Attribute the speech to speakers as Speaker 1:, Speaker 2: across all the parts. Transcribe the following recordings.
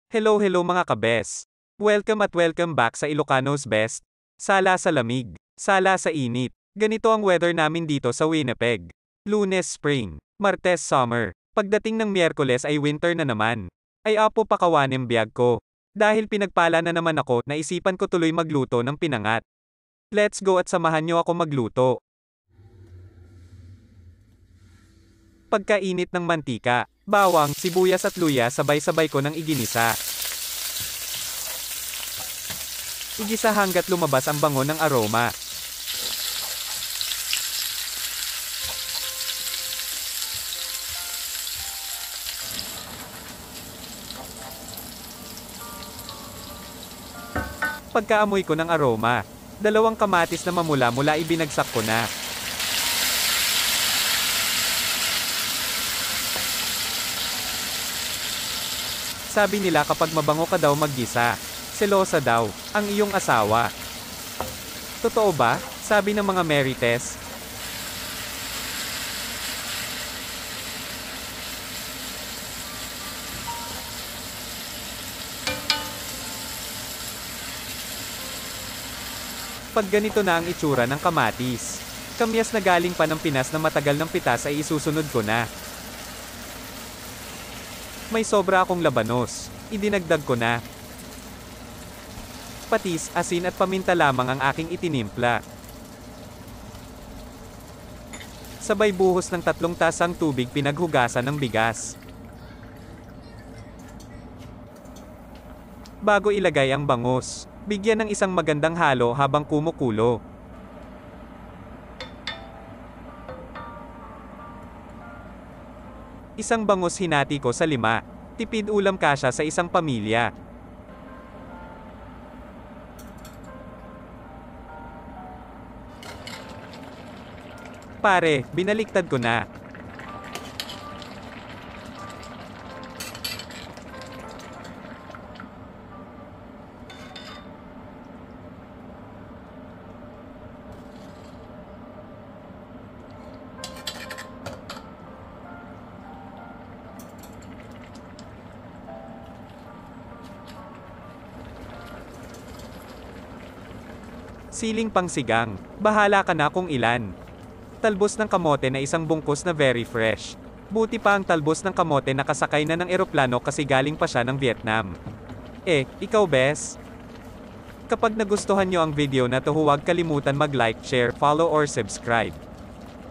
Speaker 1: Hello mga kabes. Welcome at welcome back sa Ilocanos Best. Sala sa lamig, sala sa init. Ganito ang weather namin dito sa Winnipeg. Lunes spring, Martes summer. Pagdating ng Miyerkules ay winter na naman. Ay apo pakawanem biyag ko. Dahil pinagpala na naman ako, naisipan ko tuloy magluto ng pinangat. Let's go at samahan nyo ako magluto. Pagkainit ng mantika, bawang, sibuyas at luya sabay-sabay ko ng iginisa. Igisa hanggat lumabas ang bango ng aroma. Pagkaamoy ko ng aroma, 2 kamatis na mamula-mula ibinagsak ko na. Sabi nila kapag mabango ka daw maggisa, selosa daw, ang iyong asawa. Totoo ba? Sabi ng mga Marites. Pag ganito na ang itsura ng kamatis, kamyas na galing pa ng Pinas na matagal ng pitas ay isusunod ko na. May sobra akong labanos, idinagdag ko na. Patis, asin at paminta lamang ang aking itinimpla. Sabay buhos ng 3 tasang tubig pinaghugasan ng bigas. Bago ilagay ang bangus, bigyan ng isang magandang halo habang kumukulo. Isang bangus hinati ko sa 5. Tipid ulam kasya sa isang pamilya. Pare, binaliktad ko na. Siling pangsigang, bahala ka na kung ilan. Talbos ng kamote na isang bungkus na very fresh. Buti pa ang talbos ng kamote nakasakay na ng eroplano kasi galing pa siya ng Vietnam. Ikaw bes? Kapag nagustuhan nyo ang video na to, huwag kalimutan mag-like, share, follow or subscribe.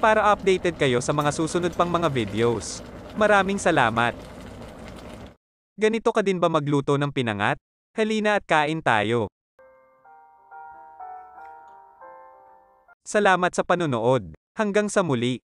Speaker 1: Para updated kayo sa mga susunod pang mga videos. Maraming salamat. Ganito ka din ba magluto ng pinangat? Halina at kain tayo. Salamat sa panonood. Hanggang sa muli.